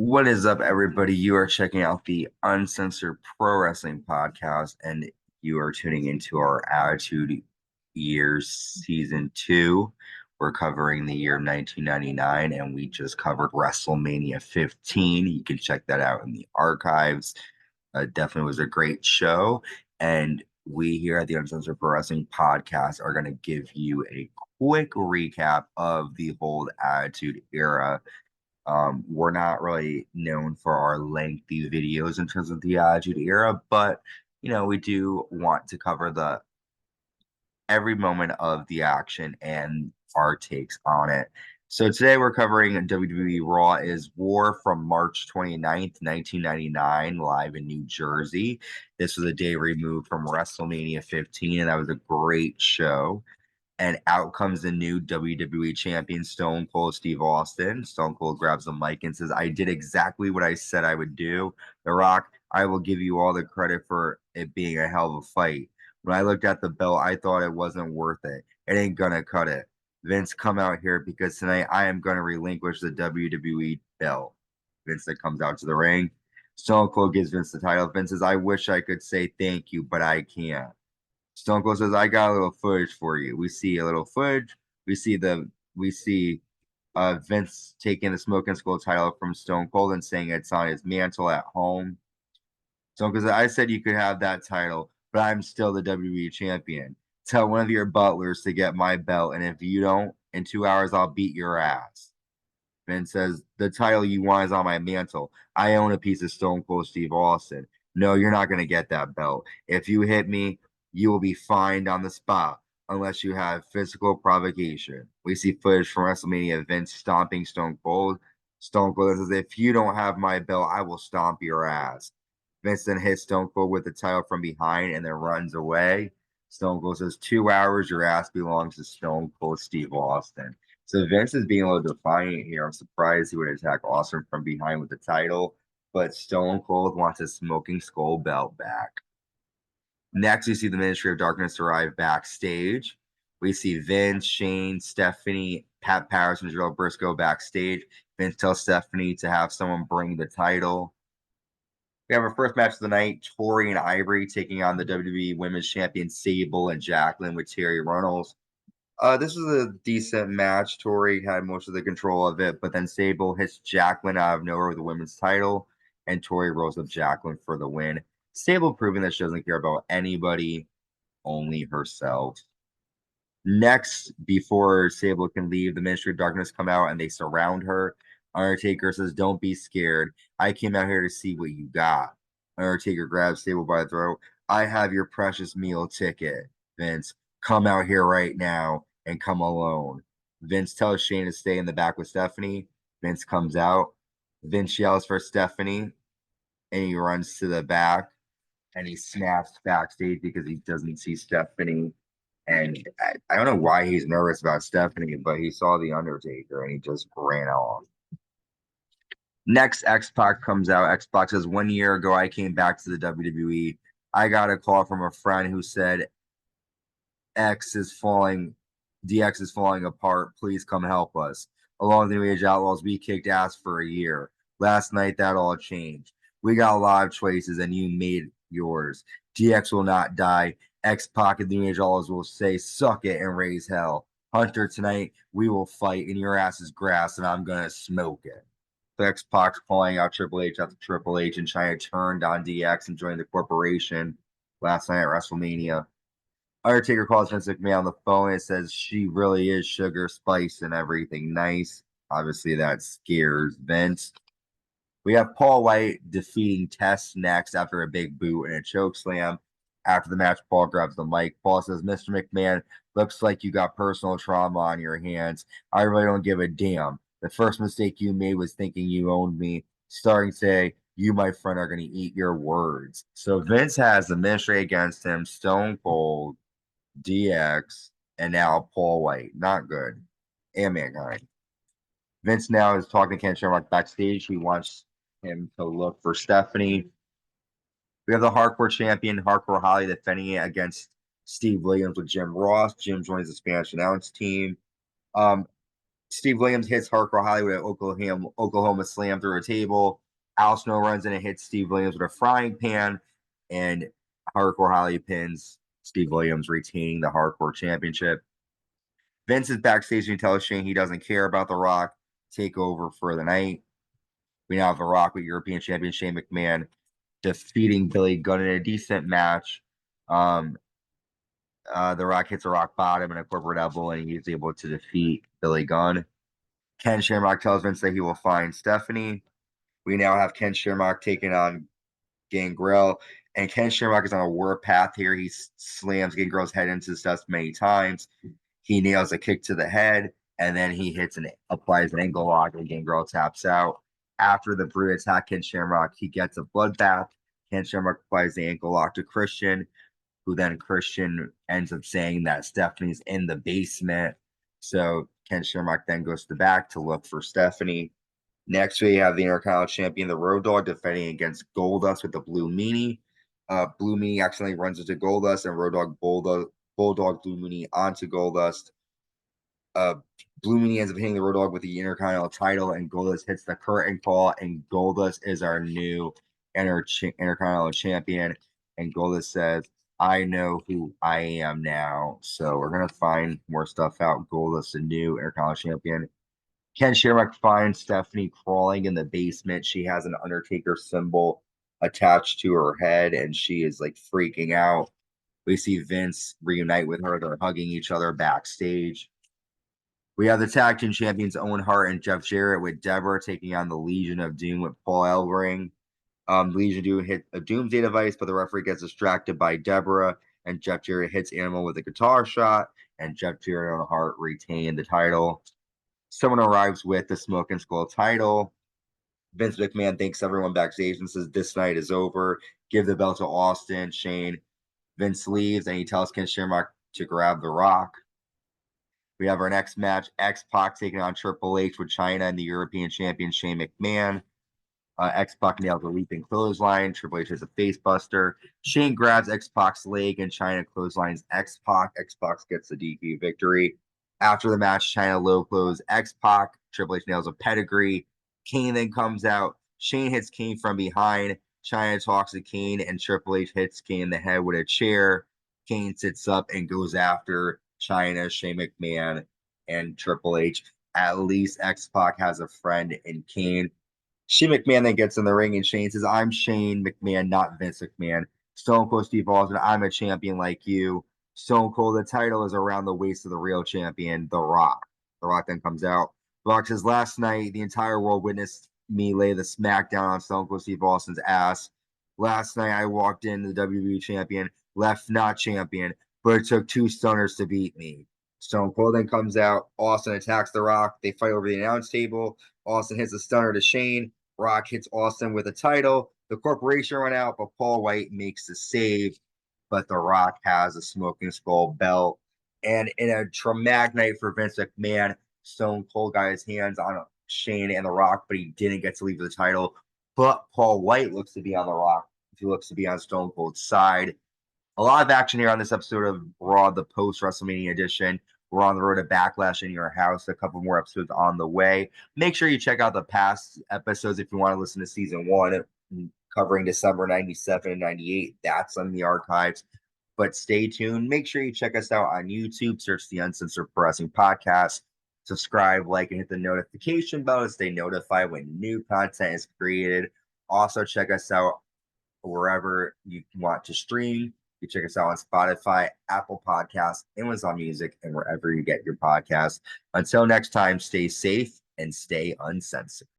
What is up, everybody? You are checking out the Uncensored Pro Wrestling Podcast, and you are tuning into our Attitude Years Season 2. We're covering the year 1999, and we just covered WrestleMania 15. You can check that out in the archives. Definitely was a great show. And we here at the Uncensored Pro Wrestling Podcast are going to give you a quick recap of the whole Attitude Era. We're not really known for our lengthy videos in terms of the Attitude Era, but we do want to cover the every moment of the action and our takes on it. So today we're covering WWE Raw is War from March 29th, 1999, live in New Jersey. This was a day removed from WrestleMania 15, and that was a great show. And out comes the new WWE champion, Stone Cold Steve Austin. Stone Cold grabs the mic and says, I did exactly what I said I would do. The Rock, I will give you all the credit for it being a hell of a fight. When I looked at the belt, I thought it wasn't worth it. It ain't gonna cut it. Vince, come out here because tonight I am gonna relinquish the WWE belt. Vince that comes out to the ring. Stone Cold gives Vince the title. Vince says, I wish I could say thank you, but I can't. Stone Cold says, I got a little footage for you. We see a little footage. We see Vince taking the Smoking Skull title from Stone Cold and saying it's on his mantle at home. Stone Cold says, I said you could have that title, but I'm still the WWE champion. Tell one of your butlers to get my belt, and if you don't, in 2 hours I'll beat your ass. Vince says, the title you want is on my mantle. I own a piece of Stone Cold Steve Austin. No, you're not going to get that belt. If you hit me, you will be fined on the spot unless you have physical provocation. We see footage from WrestleMania Vince stomping Stone Cold. Stone Cold says, if you don't have my belt, I will stomp your ass. Vince then hits Stone Cold with the title from behind and then runs away. Stone Cold says, 2 hours, your ass belongs to Stone Cold Steve Austin. So Vince is being a little defiant here. I'm surprised he would attack Austin from behind with the title, but Stone Cold wants his Smoking Skull belt back. Next, we see the Ministry of Darkness arrive backstage. We see Vince, Shane, Stephanie, Pat Patterson, and Gerald Briscoe backstage. Vince tells Stephanie to have someone bring the title. We have our first match of the night, Tori and Ivory taking on the WWE Women's Champion Sable and Jacqueline with Terry Runnels. This was a decent match. Tori had most of the control of it, but then Sable hits Jacqueline out of nowhere with the women's title, and Tori rolls up Jacqueline for the win. Sable proving that she doesn't care about anybody, only herself. Next, before Sable can leave, the Ministry of Darkness come out and they surround her. Undertaker says, don't be scared. I came out here to see what you got. Undertaker grabs Sable by the throat. I have your precious meal ticket, Vince. Come out here right now and come alone. Vince tells Shane to stay in the back with Stephanie. Vince comes out. Vince yells for Stephanie and he runs to the back and he snaps backstage because he doesn't see Stephanie. And I don't know why he's nervous about Stephanie, but he saw the Undertaker and he just ran off. Next, X-Pac comes out. X-Pac says, 1 year ago, I came back to the WWE. I got a call from a friend who said, X is falling, DX is falling apart. Please come help us. Along the New Age Outlaws, we kicked ass for a year. Last night, that all changed. We got a lot of choices, and you made yours. DX will not die. X-Pac and the New Age Outlaws will say, suck it and raise hell. Hunter, tonight, we will fight, and your ass is grass, and I'm going to smoke it. So X-Pac's calling out Triple H after Triple H and trying to turn on DX and join the corporation last night at WrestleMania. Undertaker calls Vince McMahon on the phone and says she really is sugar, spice, and everything nice. Obviously, that scares Vince. We have Paul White defeating Test next after a big boot and a choke slam. After the match, Paul grabs the mic. Paul says, Mr. McMahon, looks like you got personal trauma on your hands. I really don't give a damn. The first mistake you made was thinking you owned me. Starting today, you, my friend, are going to eat your words. So Vince has the ministry against him, Stone Cold, DX, and now Paul White. Not good. And Mankind. Vince now is talking to Ken Shamrock backstage. He wants him to look for Stephanie. We have the Hardcore Champion, Hardcore Holly, defending it against Steve Williams with Jim Ross. Jim joins the Spanish announce team. Steve Williams hits Hardcore Hollywood at Oklahoma Slam through a table. Al Snow runs in and hits Steve Williams with a frying pan, and Hardcore Hollywood pins Steve Williams, retaining the Hardcore Championship. Vince is backstage and he tells Shane he doesn't care about The Rock. Take over for the night. We now have The Rock with European champion Shane McMahon defeating Billy Gunn in a decent match. The Rock hits a rock bottom and a corporate elbow, and he's able to defeat Billy Gunn. Ken Shamrock tells Vince that he will find Stephanie. We now have Ken Shamrock taking on Gangrel, and Ken Shamrock is on a warpath here. He slams Gangrel's head into his dust many times. He nails a kick to the head, and then he applies an ankle lock, and Gangrel taps out. After the brute attack Ken Shamrock, he gets a bloodbath. Ken Shamrock applies the ankle lock to Christian, who then Christian ends up saying that Stephanie's in the basement. So Ken Shamrock then goes to the back to look for Stephanie. Next, we have the Intercontinental Champion, the Road Dogg, defending against Goldust with the Blue Meanie. Blue Meanie accidentally runs into Goldust, and Road Dogg Bulldog Blue Meanie onto Goldust. Blue Meanie ends up hitting the Road Dogg with the Intercontinental title, and Goldust hits the curtain call, and Goldust is our new Intercontinental Champion. And Goldust says, I know who I am now. So we're going to find more stuff out. Goldust, the new Intercontinental Champion. Ken Shamrock finds Stephanie crawling in the basement. She has an Undertaker symbol attached to her head, and she is like freaking out. We see Vince reunite with her. They're hugging each other backstage. We have the tag team champions Owen Hart and Jeff Jarrett with Deborah taking on the Legion of Doom with Paul Ellering. Legion of Doom hit a Doomsday device, but the referee gets distracted by Deborah, and Jeff Jarrett hits Animal with a guitar shot, and Jeff Jarrett and Owen Hart retain the title. Someone arrives with the Smoke and Skull title. Vince McMahon thanks everyone backstage and says, this night is over. Give the belt to Austin, Shane. Vince leaves, and he tells Ken Shamrock to grab The Rock. We have our next match, X-Pac taking on Triple H with China and the European champion Shane McMahon. X-Pac nails a leaping clothesline. Triple H has a face buster. Shane grabs X-Pac's leg, and China clotheslines X-Pac. X-Pac gets the DQ victory. After the match, China low blows X-Pac. Triple H nails a pedigree. Kane then comes out. Shane hits Kane from behind. China talks to Kane, and Triple H hits Kane in the head with a chair. Kane sits up and goes after China, Shane McMahon, and Triple H. At least X-Pac has a friend in Kane. Shane McMahon then gets in the ring, and Shane says, I'm Shane McMahon, not Vince McMahon. Stone Cold Steve Austin, I'm a champion like you. Stone Cold, the title is around the waist of the real champion, The Rock. The Rock then comes out. The Rock says, last night, the entire world witnessed me lay the smackdown on Stone Cold Steve Austin's ass. Last night, I walked in the WWE champion, left not champion, but it took 2 stunners to beat me. Stone Cold then comes out. Austin attacks The Rock. They fight over the announce table. Austin hits a stunner to Shane. Rock hits Austin with a title. The corporation run out, but Paul White makes the save. But The Rock has a Smoking Skull belt. And in a dramatic night for Vince McMahon, Stone Cold got his hands on Shane and The Rock, but he didn't get to leave the title. But Paul White looks to be on The Rock. He looks to be on Stone Cold's side. A lot of action here on this episode of Raw, the post-WrestleMania edition. We're on the road to Backlash in your house. A couple more episodes on the way. Make sure you check out the past episodes if you want to listen to Season 1, covering December 97 and 98. That's on the archives. But stay tuned. Make sure you check us out on YouTube. Search the Uncensored Pro Wrestling Podcast. Subscribe, like, and hit the notification bell to stay notified when new content is created. Also, check us out wherever you want to stream. You check us out on Spotify, Apple Podcasts, Amazon Music, and wherever you get your podcasts. Until next time, stay safe and stay uncensored.